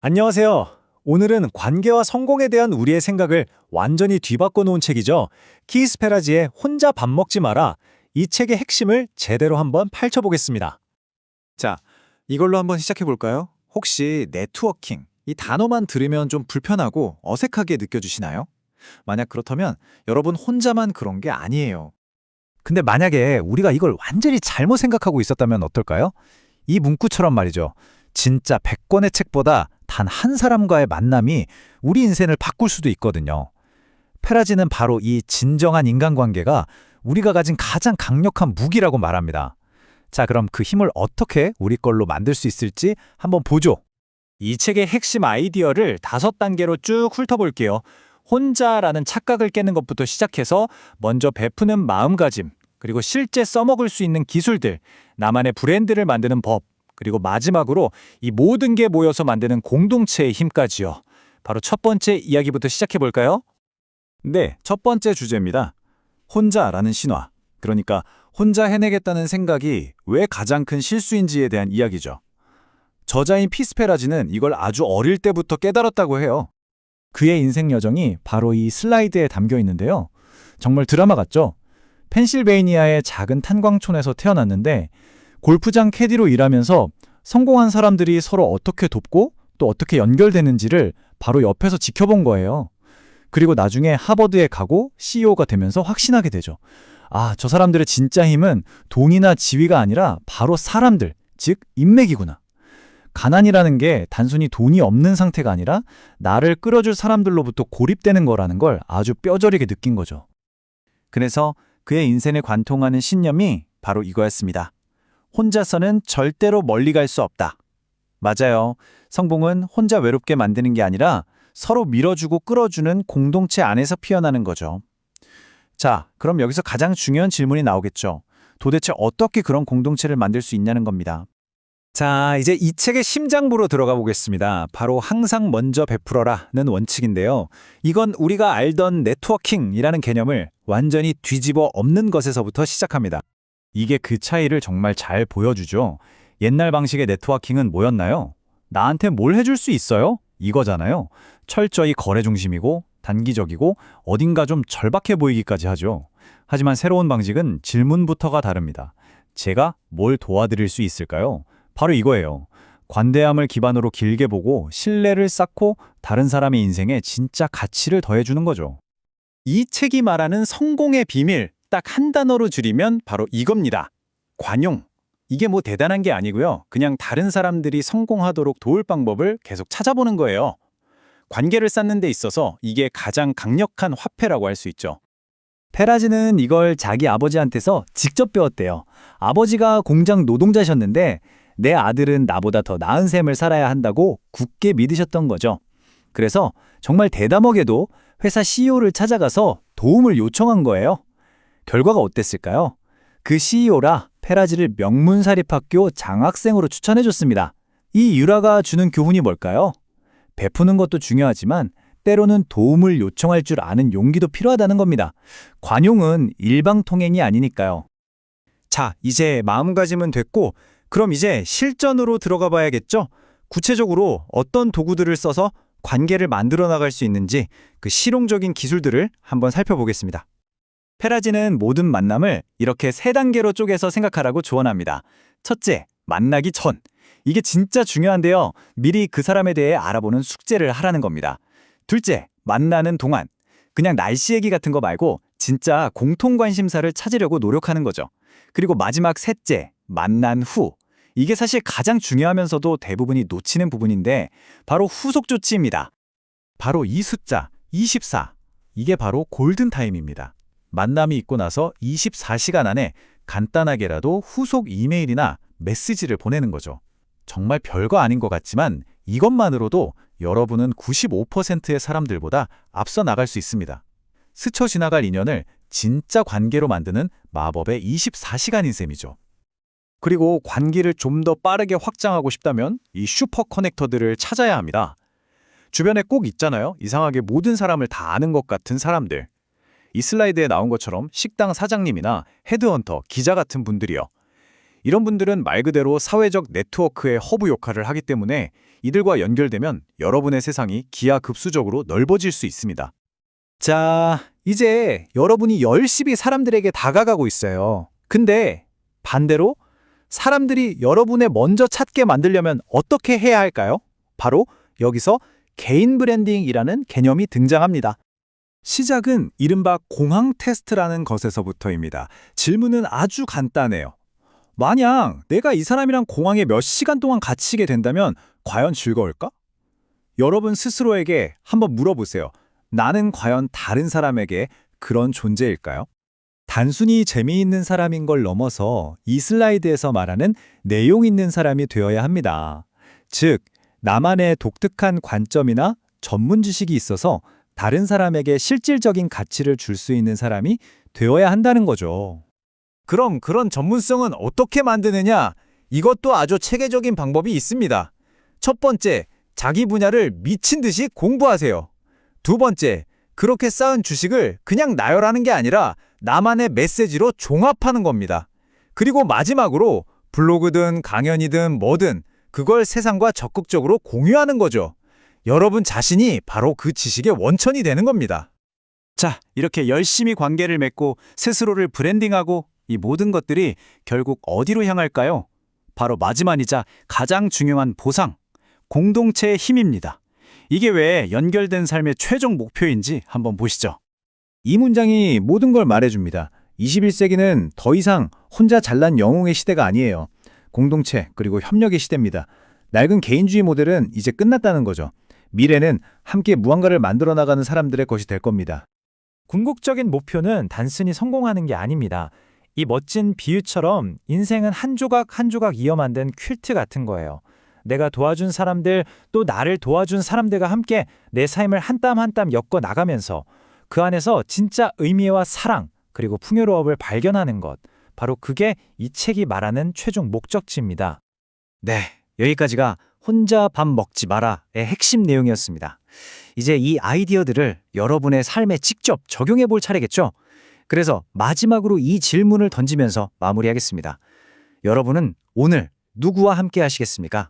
안녕하세요. 오늘은 관계와 성공에 대한 우리의 생각을 완전히 뒤바꿔 놓은 책이죠. 키스 페라지의 혼자 밥 먹지 마라. 이 책의 핵심을 제대로 한번 펼쳐보겠습니다. 자, 이걸로 한번 시작해 볼까요? 혹시 네트워킹, 이 단어만 들으면 좀 불편하고 어색하게 느껴지시나요? 만약 그렇다면 여러분 혼자만 그런 게 아니에요. 근데 만약에 우리가 이걸 완전히 잘못 생각하고 있었다면 어떨까요? 이 문구처럼 말이죠. 진짜 100권의 책보다 단 한 사람과의 만남이 우리 인생을 바꿀 수도 있거든요. 페라지는 바로 이 진정한 인간관계가 우리가 가진 가장 강력한 무기라고 말합니다. 자, 그럼 그 힘을 어떻게 우리 걸로 만들 수 있을지 한번 보죠. 이 책의 핵심 아이디어를 5단계로 쭉 훑어볼게요. 혼자라는 착각을 깨는 것부터 시작해서 먼저 베푸는 마음가짐, 그리고 실제 써먹을 수 있는 기술들, 나만의 브랜드를 만드는 법, 그리고 마지막으로 이 모든 게 모여서 만드는 공동체의 힘까지요. 바로 첫 번째 이야기부터 시작해볼까요? 네, 첫 번째 주제입니다. 혼자라는 신화. 그러니까 혼자 해내겠다는 생각이 왜 가장 큰 실수인지에 대한 이야기죠. 저자인 피스페라지는 이걸 아주 어릴 때부터 깨달았다고 해요. 그의 인생 여정이 바로 이 슬라이드에 담겨 있는데요. 정말 드라마 같죠? 펜실베이니아의 작은 탄광촌에서 태어났는데 골프장 캐디로 일하면서 성공한 사람들이 서로 어떻게 돕고 또 어떻게 연결되는지를 바로 옆에서 지켜본 거예요. 그리고 나중에 하버드에 가고 CEO가 되면서 확신하게 되죠. 아, 저 사람들의 진짜 힘은 돈이나 지위가 아니라 바로 사람들, 즉 인맥이구나. 가난이라는 게 단순히 돈이 없는 상태가 아니라 나를 끌어줄 사람들로부터 고립되는 거라는 걸 아주 뼈저리게 느낀 거죠. 그래서 그의 인생을 관통하는 신념이 바로 이거였습니다. 혼자서는 절대로 멀리 갈 수 없다. 맞아요. 성공은 혼자 외롭게 만드는 게 아니라 서로 밀어주고 끌어주는 공동체 안에서 피어나는 거죠. 자, 그럼 여기서 가장 중요한 질문이 나오겠죠. 도대체 어떻게 그런 공동체를 만들 수 있냐는 겁니다. 자, 이제 이 책의 심장부로 들어가 보겠습니다. 바로 항상 먼저 베풀어라는 원칙인데요. 이건 우리가 알던 네트워킹이라는 개념을 완전히 뒤집어 엎는 것에서부터 시작합니다. 이게 그 차이를 정말 잘 보여주죠. 옛날 방식의 네트워킹은 뭐였나요? 나한테 뭘 해줄 수 있어요? 이거잖아요. 철저히 거래 중심이고 단기적이고 어딘가 좀 절박해 보이기까지 하죠. 하지만 새로운 방식은 질문부터가 다릅니다. 제가 뭘 도와드릴 수 있을까요? 바로 이거예요. 관대함을 기반으로 길게 보고 신뢰를 쌓고 다른 사람의 인생에 진짜 가치를 더해주는 거죠. 이 책이 말하는 성공의 비밀, 딱 한 단어로 줄이면 바로 이겁니다. 관용. 이게 뭐 대단한 게 아니고요. 그냥 다른 사람들이 성공하도록 도울 방법을 계속 찾아보는 거예요. 관계를 쌓는 데 있어서 이게 가장 강력한 화폐라고 할 수 있죠. 페라지는 이걸 자기 아버지한테서 직접 배웠대요. 아버지가 공장 노동자셨는데 내 아들은 나보다 더 나은 삶을 살아야 한다고 굳게 믿으셨던 거죠. 그래서 정말 대담하게도 회사 CEO를 찾아가서 도움을 요청한 거예요. 결과가 어땠을까요? 그 CEO라 페라지를 명문사립학교 장학생으로 추천해줬습니다. 이 유라가 주는 교훈이 뭘까요? 베푸는 것도 중요하지만 때로는 도움을 요청할 줄 아는 용기도 필요하다는 겁니다. 관용은 일방통행이 아니니까요. 자, 이제 마음가짐은 됐고 그럼 이제 실전으로 들어가 봐야겠죠? 구체적으로 어떤 도구들을 써서 관계를 만들어 나갈 수 있는지 그 실용적인 기술들을 한번 살펴보겠습니다. 페라지는 모든 만남을 이렇게 3단계로 쪼개서 생각하라고 조언합니다. 첫째, 만나기 전. 이게 진짜 중요한데요. 미리 그 사람에 대해 알아보는 숙제를 하라는 겁니다. 둘째, 만나는 동안. 그냥 날씨 얘기 같은 거 말고 진짜 공통 관심사를 찾으려고 노력하는 거죠. 그리고 마지막 셋째, 만난 후. 이게 사실 가장 중요하면서도 대부분이 놓치는 부분인데 바로 후속 조치입니다. 바로 이 숫자 24. 이게 바로 골든타임입니다. 만남이 있고 나서 24시간 안에 간단하게라도 후속 이메일이나 메시지를 보내는 거죠. 정말 별거 아닌 것 같지만 이것만으로도 여러분은 95%의 사람들보다 앞서 나갈 수 있습니다. 스쳐 지나갈 인연을 진짜 관계로 만드는 마법의 24시간인 셈이죠. 그리고 관계를 좀 더 빠르게 확장하고 싶다면 이 슈퍼 커넥터들을 찾아야 합니다. 주변에 꼭 있잖아요. 이상하게 모든 사람을 다 아는 것 같은 사람들. 이 슬라이드에 나온 것처럼 식당 사장님이나 헤드헌터, 기자 같은 분들이요. 이런 분들은 말 그대로 사회적 네트워크의 허브 역할을 하기 때문에 이들과 연결되면 여러분의 세상이 기하급수적으로 넓어질 수 있습니다. 자, 이제 여러분이 열심히 사람들에게 다가가고 있어요. 근데 반대로 사람들이 여러분의 먼저 찾게 만들려면 어떻게 해야 할까요? 바로 여기서 개인 브랜딩이라는 개념이 등장합니다. 시작은 이른바 공항 테스트라는 것에서부터입니다. 질문은 아주 간단해요. 만약 내가 이 사람이랑 공항에 몇 시간 동안 갇히게 된다면 과연 즐거울까? 여러분 스스로에게 한번 물어보세요. 나는 과연 다른 사람에게 그런 존재일까요? 단순히 재미있는 사람인 걸 넘어서 이 슬라이드에서 말하는 내용 있는 사람이 되어야 합니다. 즉, 나만의 독특한 관점이나 전문 지식이 있어서 다른 사람에게 실질적인 가치를 줄 수 있는 사람이 되어야 한다는 거죠. 그럼 그런 전문성은 어떻게 만드느냐? 이것도 아주 체계적인 방법이 있습니다. 첫 번째, 자기 분야를 미친 듯이 공부하세요. 두 번째, 그렇게 쌓은 주식을 그냥 나열하는 게 아니라 나만의 메시지로 종합하는 겁니다. 그리고 마지막으로 블로그든 강연이든 뭐든 그걸 세상과 적극적으로 공유하는 거죠. 여러분 자신이 바로 그 지식의 원천이 되는 겁니다. 자, 이렇게 열심히 관계를 맺고 스스로를 브랜딩하고 이 모든 것들이 결국 어디로 향할까요? 바로 마지막이자 가장 중요한 보상, 공동체의 힘입니다. 이게 왜 연결된 삶의 최종 목표인지 한번 보시죠. 이 문장이 모든 걸 말해줍니다. 21세기는 더 이상 혼자 잘난 영웅의 시대가 아니에요. 공동체 그리고 협력의 시대입니다. 낡은 개인주의 모델은 이제 끝났다는 거죠. 미래는 함께 무언가를 만들어 나가는 사람들의 것이 될 겁니다. 궁극적인 목표는 단순히 성공하는 게 아닙니다. 이 멋진 비유처럼 인생은 한 조각 한 조각 이어 만든 퀼트 같은 거예요. 내가 도와준 사람들, 또 나를 도와준 사람들과 함께 내 삶을 한 땀 한 땀 엮어 나가면서 그 안에서 진짜 의미와 사랑, 그리고 풍요로움을 발견하는 것. 바로 그게 이 책이 말하는 최종 목적지입니다. 네, 여기까지가 혼자 밥 먹지 마라의 핵심 내용이었습니다. 이제 이 아이디어들을 여러분의 삶에 직접 적용해 볼 차례겠죠? 그래서 마지막으로 이 질문을 던지면서 마무리하겠습니다. 여러분은 오늘 누구와 함께 하시겠습니까?